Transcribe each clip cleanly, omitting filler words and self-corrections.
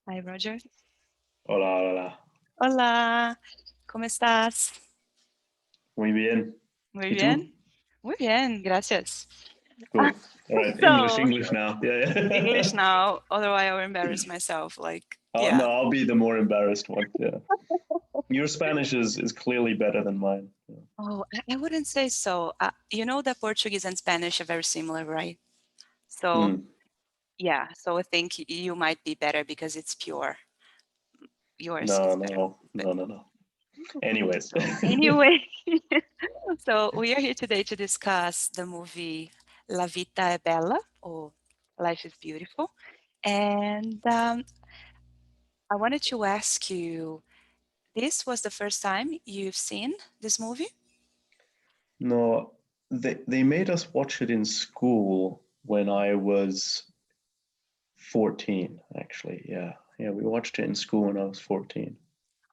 Hi, Roger. Hola, hola. Hola, ¿cómo estás? Muy bien. Muy ¿Y bien, tú? muy bien, gracias. Good. All right. English, So, English now. Yeah, English yeah. now, otherwise I will embarrass myself. No, Yeah. I'll be the more embarrassed one. Yeah. Your Spanish is clearly better than mine. Yeah. Oh, I wouldn't say so. You know that Portuguese and Spanish are very similar, right? So, Hmm. yeah, so I think you might be better because it's pure. Yours No, is better. no, But no, no, no. Anyways. so, anyway, so we are here today to discuss the movie La Vita è Bella, or Life is Beautiful. And I wanted to ask you, this was the first time you've seen this movie? No, they made us watch it in school when I was 14, actually. Yeah. Yeah, we watched it in school when I was 14.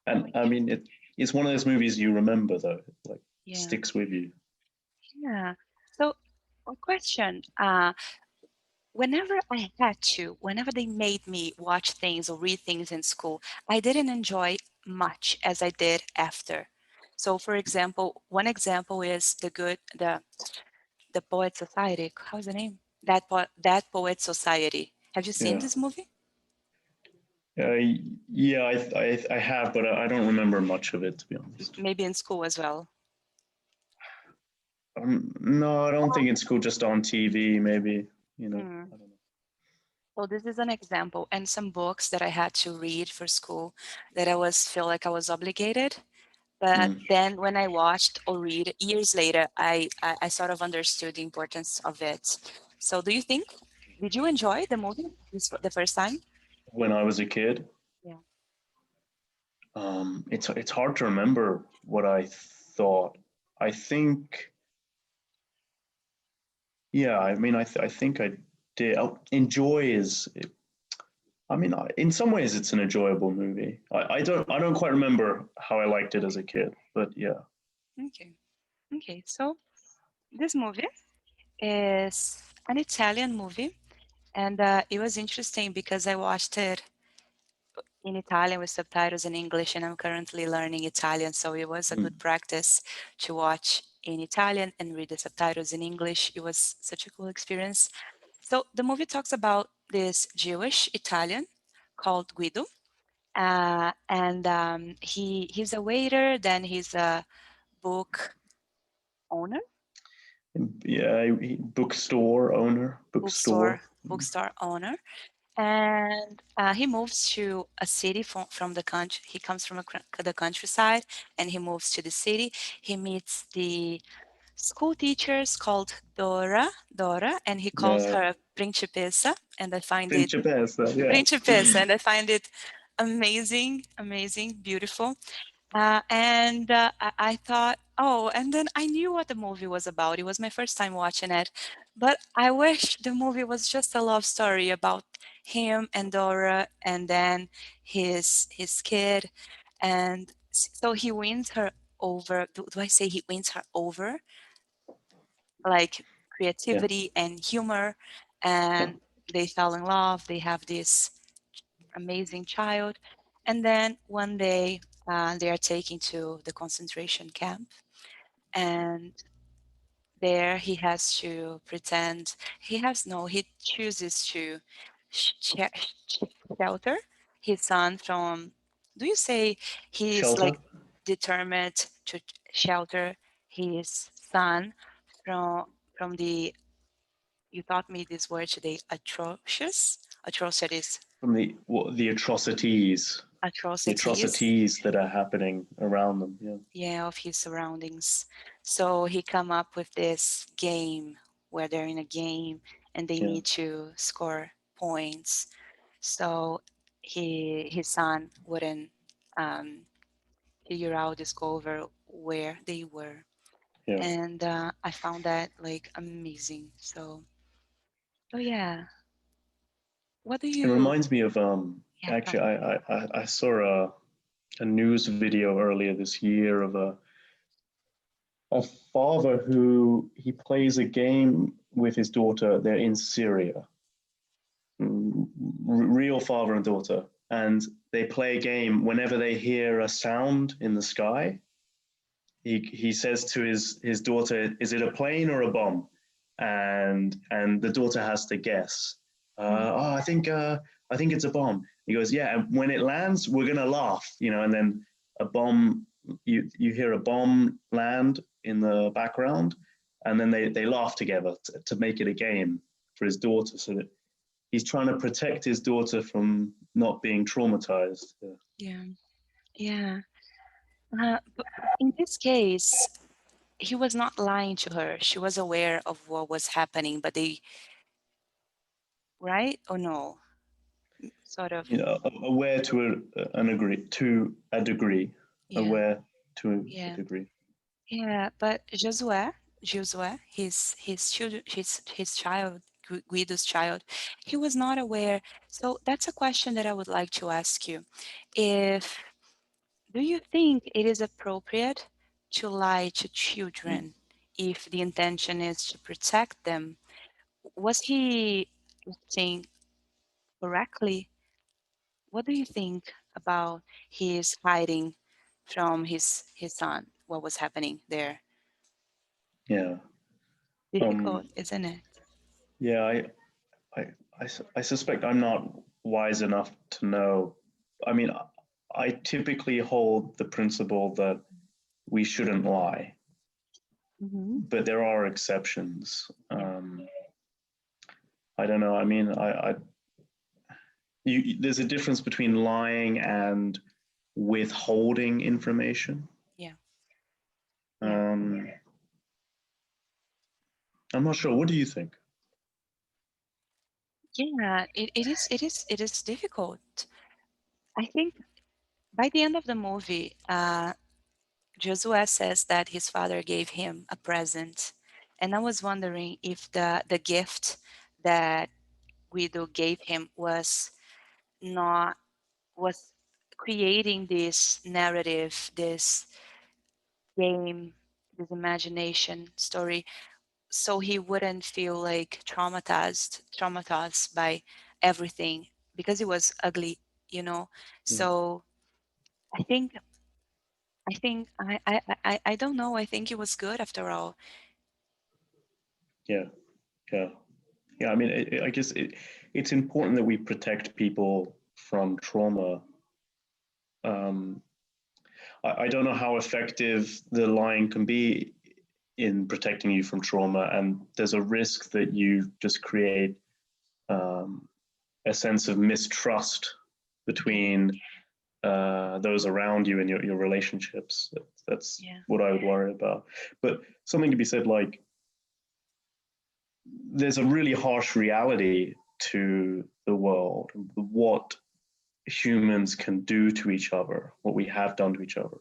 And I Okay. mean it's one of those movies you remember though. It, like Yeah. sticks with you. Yeah. So, a question. Whenever they made me watch things or read things in school, I didn't enjoy much as I did after. So, for example, one example is the Poet Society. How's the name? That Poet Society. Have you seen Yeah. this movie? Yeah, I have, but I don't remember much of it to be honest. Maybe in school as well. No, I don't think in school. Just on TV, maybe. You know, Hmm. I don't know. Well, this is an example, and some books that I had to read for school that I was feel like I was obligated. But Mm. then when I watched or read years later, I sort of understood the importance of it. So do you think, did you enjoy the movie the first time? When I was a kid, Yeah. it's hard to remember what I thought. I think, yeah, I mean, I think I did. Oh, enjoy is. I mean, in some ways, it's an enjoyable movie. I don't quite remember how I liked it as a kid, but yeah. Okay. Okay. So this movie is an Italian movie, and it was interesting because I watched it in Italian with subtitles in English, and I'm currently learning Italian, so it was a good Mm. practice to watch in Italian and read the subtitles in English. It was such a cool experience. So the movie talks about this Jewish Italian called Guido, and he's a waiter, then he's a book owner, Yeah, bookstore owner, bookstore bookstore. bookstore owner, and he moves to a city from the country. He comes from the countryside, and he moves to the city. He meets the school teachers called Dora, and he calls Yeah, her Principessa, and I find it Principessa. Yeah, Principessa, and I find it amazing, amazing, beautiful. And I thought, oh, and then I knew what the movie was about. It was my first time watching it, but I wish the movie was just a love story about him and Dora, and then his kid, and so he wins her over. Do I say he wins her over? Like yeah, creativity and humor, yeah, and they fell in love. They have this amazing child. And then one day they are taken to the concentration camp. And there he has to pretend, he chooses to shelter his son from, do you say he's shelter like determined to shelter his son from the, you taught me this word today, atrocities, from the atrocities, atrocities that are happening around them. Yeah, yeah, of his surroundings. So he come up with this game where they're in a game and they yeah, need to score points. So his son wouldn't um, figure out, discover where they were. yeah. And I found that like amazing. So, oh yeah, what do It you? reminds me of Yeah, tell actually me. I saw a news video earlier this year of a father who he plays a game with his daughter. They're in Syria, real father and daughter, and they play a game. Whenever they hear a sound in the sky, he says to his daughter, "Is it a plane or a bomb?" And the daughter has to guess. Oh, I think it's a bomb. He goes, "Yeah." And when it lands, we're gonna laugh, you know. And then a bomb, you hear a bomb land in the background, and then they laugh together to make it a game for his daughter, so that he's trying to protect his daughter from not being traumatized. Yeah. Yeah. But in this case, he was not lying to her. She was aware of what was happening, but they, right? Or no? Sort of. You know, aware to a degree, Yeah. aware to a Yeah. degree. Yeah. But Josué, his child, Guido's child, he was not aware. So that's a question that I would like to ask you. If Do you think it is appropriate to lie to children if the intention is to protect them? Was he acting correctly? What do you think about his hiding from his son? What was happening there? Yeah. Difficult, isn't it? Yeah. I, I suspect I'm not wise enough to know. I mean, I typically hold the principle that we shouldn't lie, Mm-hmm. but there are exceptions. Yeah. I don't know. I mean, there's a difference between lying and withholding information. Yeah. Yeah. Um, I'm not sure. What do you think? Yeah. It is difficult. I think by the end of the movie, Josué says that his father gave him a present. And I was wondering if the gift that Guido gave him not was creating this narrative, this game, this imagination story, so he wouldn't feel like traumatized by everything because it was ugly, you know. Mm. So I think I don't know. I think it was good after all. Yeah, yeah, yeah. I mean, I guess it's important that we protect people from trauma. Um, I don't know how effective the lying can be in protecting you from trauma, and there's a risk that you just create um, a sense of mistrust Yeah, between those around you and your relationships. That's yeah, what I would worry about. But something to be said, like there's a really harsh reality to the world, what humans can do to each other, what we have done to each other,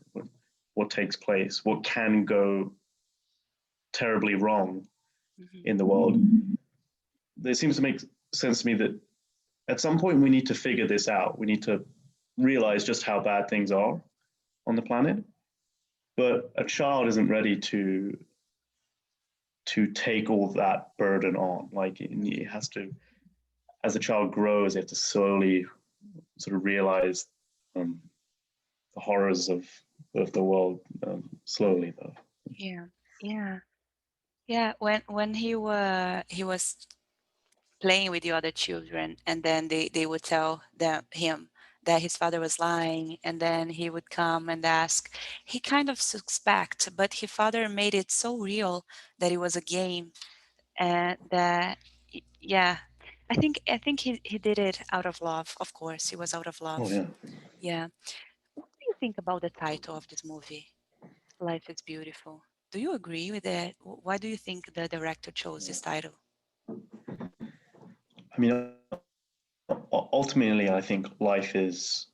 what takes place, what can go terribly wrong hmm, in the world. It seems to make sense to me that at some point we need to figure this out. We need to realize just how bad things are on the planet. But a child isn't ready to take all that burden on. Like it has to, as a child grows, they have to slowly sort of realize um, the horrors of the world slowly, though. yeah, yeah, yeah. When he was playing with the other children, and then they would tell him that his father was lying, and then he would come and ask. He kind of suspect, but his father made it so real that it was a game, and that yeah. I think he did it out of love. Of course, he was out of Oh love. yeah, Yeah. What do you think about the title of this movie? Life is Beautiful. Do you agree with it? Why do you think the director chose this title? I mean, ultimately, I think life is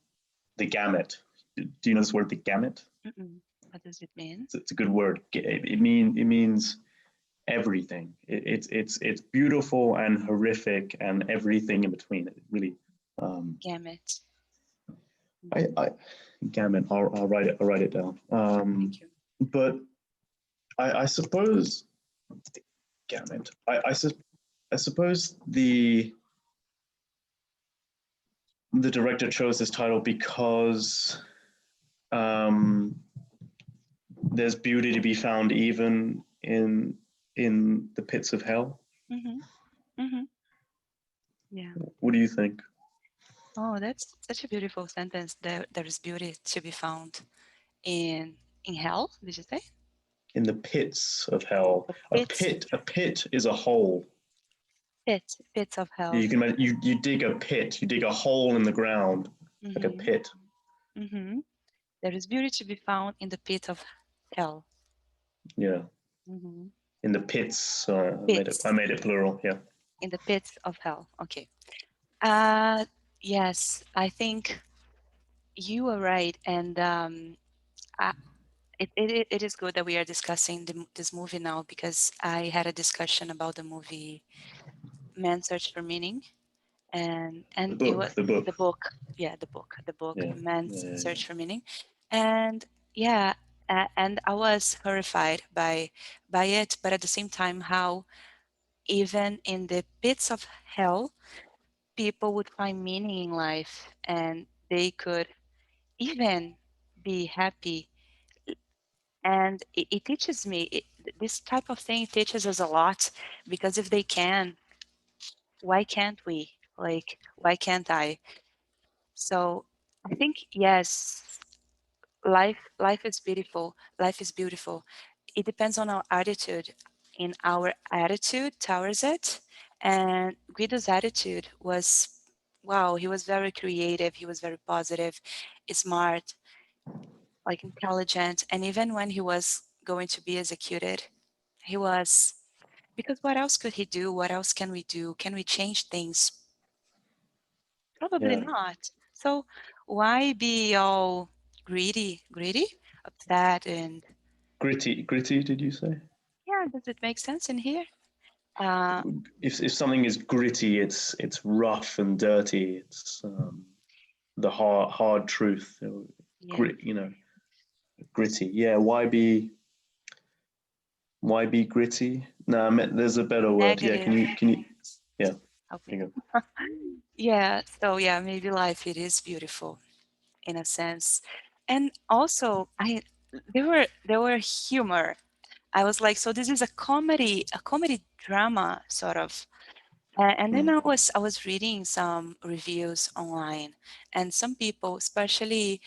the gamut. Do you know this word, the gamut? Mm-mm. What does it mean? It's a good word. It means everything. It's beautiful and horrific and everything in between. It really, um, Gamut. Mhm. I gamut. I'll write it. I'll write it down. Thank you. But I suppose gamut. I suppose the director chose this title because there's beauty to be found even in the pits of hell. Mm-hmm. Mm-hmm. Yeah. What do you think? Oh, that's such a beautiful sentence. There is beauty to be found in hell. Did you say? In the pits of hell. The A pit is a hole. pits of hell. You can imagine, you dig a pit, you dig a hole in the ground, like a Mm-hmm. pit. Mm-hmm. There is beauty to be found in the pit of hell. Yeah. Mm-hmm. In the pits. I Pits. made it plural. Yeah. In the pits of hell. Okay. Yes, I think you are right, and I, it is good that we are discussing this movie now, because I had a discussion about the movie Man's Search for Meaning, The and it was book. The the book. book, yeah, the book Yeah. Man's Yeah. Search for Meaning, and yeah, and I was horrified by it, but at the same time, how even in the pits of hell, people would find meaning in life, and they could even be happy. And it teaches me this type of thing teaches us a lot, because if they can, why can't we? Like, why can't I? So I think, yes, life is beautiful. Life is beautiful. It depends on our attitude, in our attitude towards it. And Guido's attitude was, wow, he was very creative, he was very positive, smart, like intelligent. And even when he was going to be executed, he was, because what else could he do? What else can we do? Can we change things? Probably Yeah. not. So why be all greedy, upset, and Gritty. Gritty. Did you say? yeah, does it make sense in here? Uh, If something is gritty, it's rough and dirty. It's the hard truth. yeah, Grit. Gritty. Yeah. Why be gritty? No, I meant there's a better word. Yeah. negative. Can you? Yeah. There Okay. you go. Yeah. So yeah, maybe life it is beautiful in a sense, and also there were humor. I was like, so this is a comedy drama sort of. And then Mm. I was reading some reviews online, and some people, especially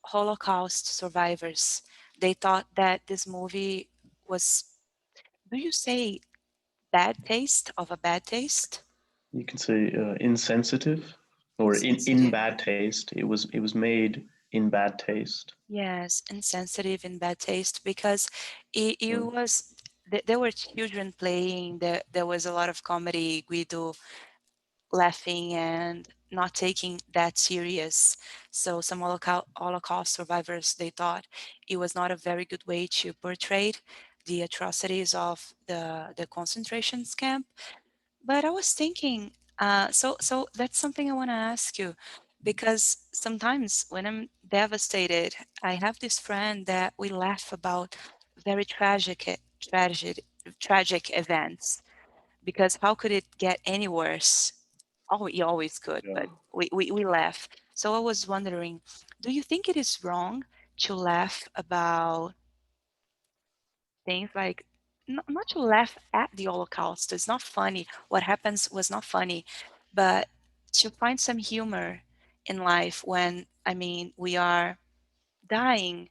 Holocaust survivors, they thought that this movie was, do you say bad taste, of a bad taste? You can say insensitive, or in Insensitive. bad taste. It was made in bad taste. Yes, insensitive and bad taste, because it Mm. was, there were children playing, there was a lot of comedy, Guido laughing and not taking that serious. So some Holocaust survivors, they thought it was not a very good way to portray the atrocities of the concentration camp. But I was thinking, so that's something I want to ask you, because sometimes when I'm devastated, I have this friend that we laugh about very tragic events, because how could it get any worse? Oh, it always could, Yeah. but we laugh. So I was wondering, do you think it is wrong to laugh about things like, not to laugh at the Holocaust? It's not funny. What happens was not funny, but to find some humor in life when, I mean, we are dying,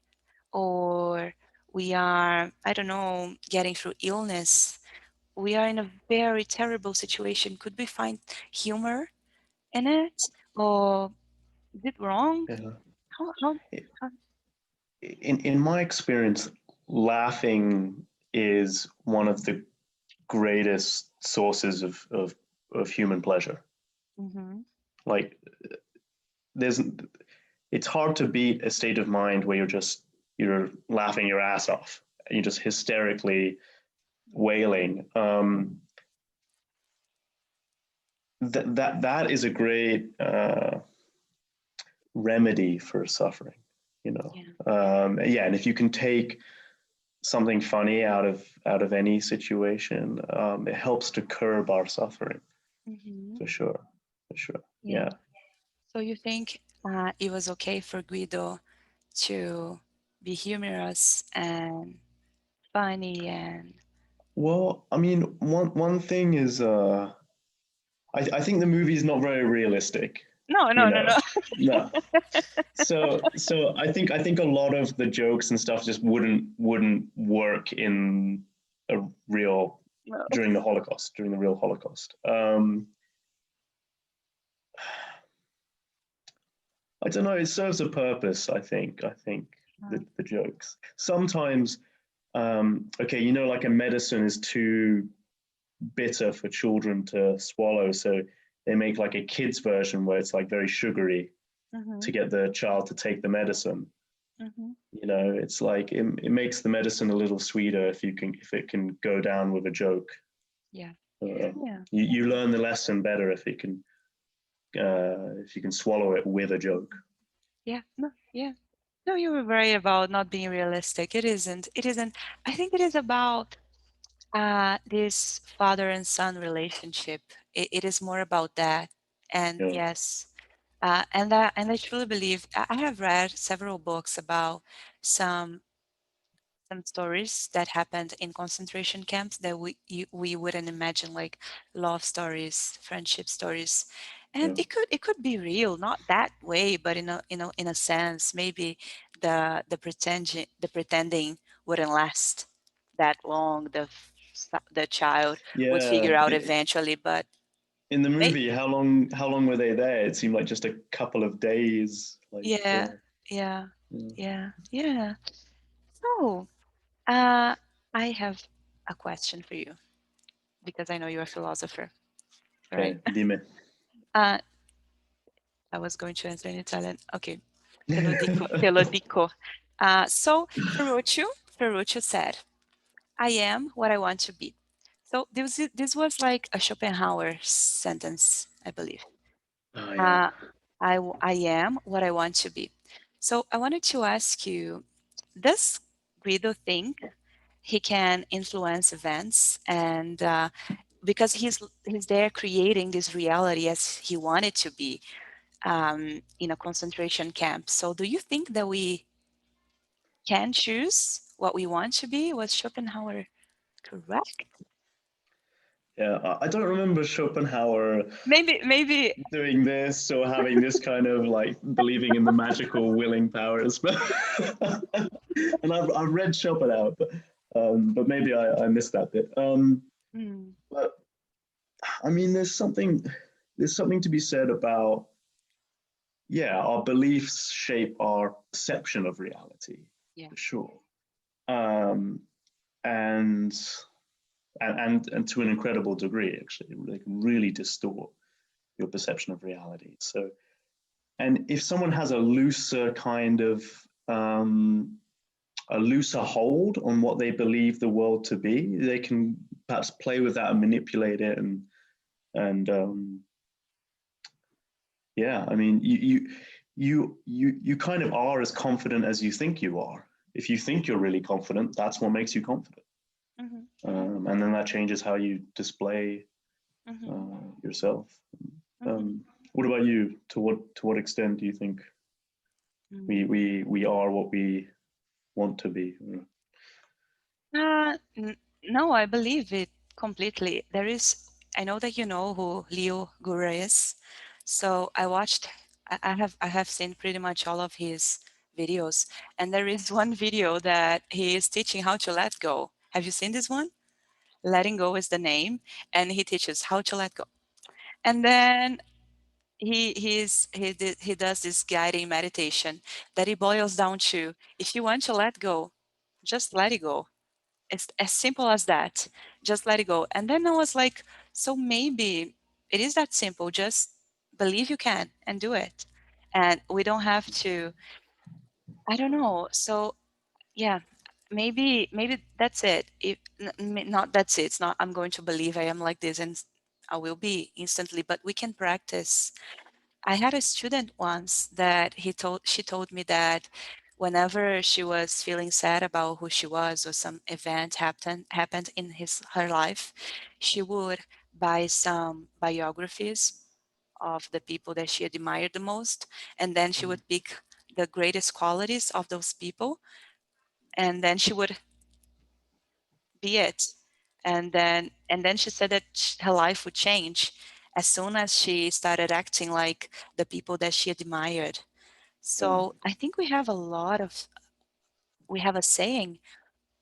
or we are, I don't know, getting through illness. We are in a very terrible situation. Could we find humor in it? Or is it wrong? Yeah. How how In my experience, laughing is one of the greatest sources of human pleasure. mhm. Like there's it's hard to beat a state of mind where you're laughing your ass off. You're just hysterically wailing. That is a great remedy for suffering. You know, Yeah. yeah. And if you can take something funny out of any situation, it helps to curb our suffering Mhm. for sure. For sure. Yeah. Yeah. So you think it was okay for Guido to be humorous and funny and Well, I mean, one thing is, I think the movie is not very realistic. no, You no, no, know, no, no. So I think a lot of the jokes and stuff just wouldn't work in a real no. during the real Holocaust. I don't know. It serves a purpose. I think the jokes sometimes. Okay, like a medicine is too bitter for children to swallow, so they make like a kids version where it's like very sugary Mm-hmm, to get the child to take the medicine. mm-hmm. It's like it makes the medicine a little sweeter if it can go down with a joke. Yeah, Uh, yeah, you learn the lesson better if you can swallow it with a joke. yeah. No, yeah. No, you were right about not being realistic. It isn't. It isn't. I think it is about this father and son relationship. It is more about that. And Yeah, yes, and I truly believe I have read several books about some some stories that happened in concentration camps that we wouldn't imagine, like love stories, friendship stories, and yeah, it could be real, not that way, but in a sense, maybe the pretending wouldn't last that long. The child would yeah. figure out eventually, but In the may, movie, how long were they there? It seemed like just a couple of days. yeah, yeah, Yeah. yeah, yeah. So, uh, I have a question for you because I know you're a philosopher, right? Okay, dimmi. Uh, I was going to answer in Italian. Okay, te lo dico. So Ferruccio said, "I am what I want to be." So this was like a Schopenhauer sentence, I believe. Oh yeah. Uh, I am what I want to be. So I wanted to ask you, does Guido think he can influence events and because he's there creating this reality as he wanted to be in a concentration camp. So do you think that we can choose what we want to be? Was Schopenhauer correct? Yeah, I don't remember Schopenhauer Maybe. doing this or having this kind of like believing in the magical willing powers, but and I've read Schopenhauer, but maybe I missed that bit. Mm, But I mean, there's something to be said about, yeah, our beliefs shape our perception of reality yeah. for sure, um, and and to an incredible degree, actually, they can really distort your perception of reality. So, and if someone has um, a looser hold on what they believe the world to be, they can perhaps play with that and manipulate it, and yeah, I mean, you kind of are as confident as you think you are. If you think you're really confident, that's what makes you confident, Hmm. and then that changes how you display Hmm. yourself. Hmm. What about you? To what extent do you think we are what we want to be? No, I believe it completely. I know that you know who Leo Gura is. So I have seen pretty much all of his videos. And there is one video that he is teaching how to let go. Have you seen this one? Letting go is the name. And he teaches how to let go. And then he does this guiding meditation that he boils down to, if you want to let go, just let it go. It's as simple as that. Just let it go. And then I was like, so maybe it is that simple. Just believe you can and do it. And we don't have to, I don't know. So yeah, maybe that's it. If not that's it. It's not I'm going to believe I am like this and I will be instantly, but we can practice. I had a student once that she told me that whenever she was feeling sad about who she was or some event happened in her life, she would buy some biographies of the people that she admired the most, and then she would pick the greatest qualities of those people, and then she would be it. And then she said that her life would change as soon as she started acting like the people that she admired. Yeah. So I think we have a saying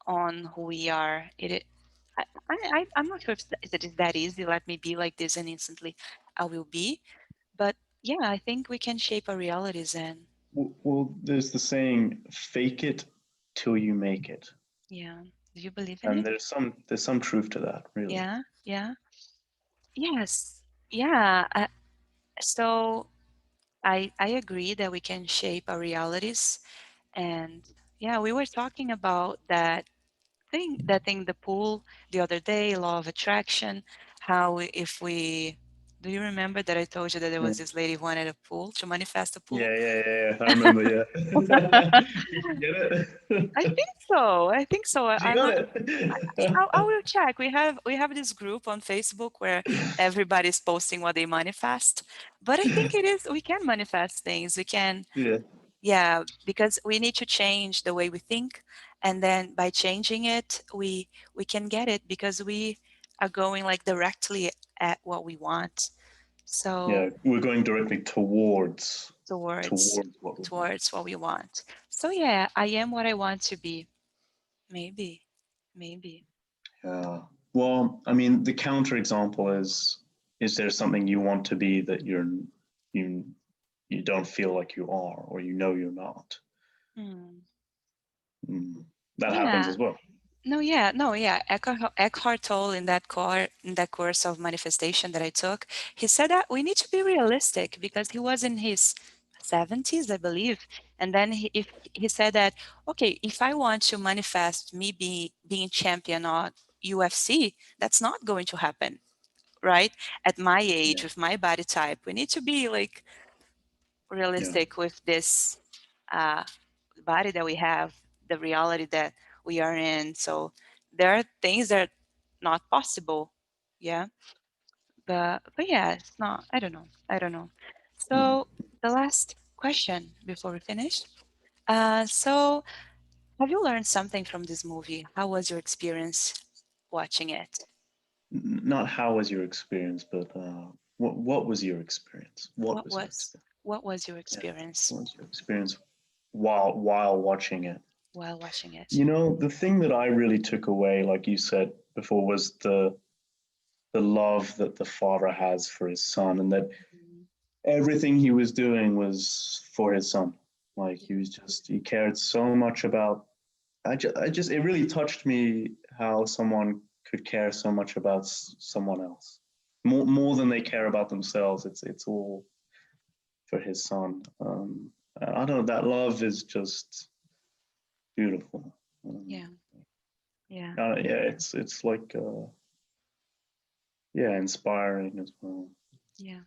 on who we are. I'm not sure if it is that easy. Let me be like this, and instantly I will be. But yeah, I think we can shape our realities, and Well, there's the saying, "Fake it till you make it," yeah. Do you believe in and it? there's some truth to that, really. Yeah, yeah, yes, yeah. So I agree that we can shape our realities, and yeah, we were talking about that thing, the pool the other day, law of attraction, how if we, do you remember that I told you that there Yeah, was this lady who wanted a pool to manifest a pool? yeah. I remember. Yeah. Did she get it? I think so. I think so. She I'm got not. I it. will check. We have this group on Facebook where everybody's posting what they manifest. But I think it is. We can manifest things. We can. Yeah, Yeah, because we need to change the way we think, and then by changing it, we can get it because we are going like directly at what we want. So yeah. We're going directly towards towards towards what we want. towards what we want. So yeah, I am what I want to be. Maybe, maybe. Yeah. Well, I mean, the counterexample is there something you want to be that you you don't feel like you are, or you're not? Hmm. Mm. That happens Yeah. as well. No, yeah. Eckhart Tolle in that course of manifestation that I took, he said that we need to be realistic because he was in his 70s, I believe. And then he said that, okay, if I want to manifest me being champion on UFC, that's not going to happen, right? At my age, Yeah, with my body type, we need to be like yeah, realistic with this uh, body that we have, the reality that we are in. So there are things that are not possible. Yeah. But yeah, it's not, I don't know. I don't know. mm. So the last question before we finish. So have you learned something from this movie? How was your experience watching it? Not how was your experience, but what was your experience? What What was your was experience? what was your Yeah, experience what was your experience while watching it? while watching it? You know, the thing that I really took away, like you said before, was the love that the father has for his son, and that Mhm. everything he was doing was for his son. Like he cared so much about. It really touched me how someone could care so much about someone else, more than they care about themselves. It's all for his son. I don't know. That love is just beautiful. Um, Yeah, yeah, yeah, it's like yeah, inspiring as well. yeah.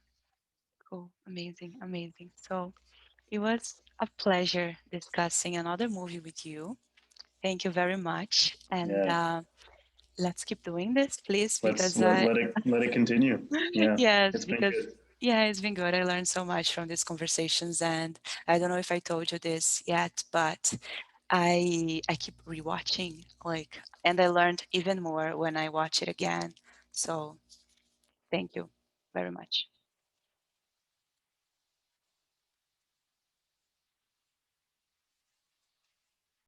Cool. Amazing, amazing. So it was a pleasure discussing another movie with you. Thank you very much. And Yeah, let's keep doing this, please, let's because I, let it continue. Yeah, yes, it's been because good. yeah, it's been good. I learned so much from these conversations, and I don't know if I told you this yet, but I keep rewatching, like, and I learned even more when I watch it again. So thank you very much.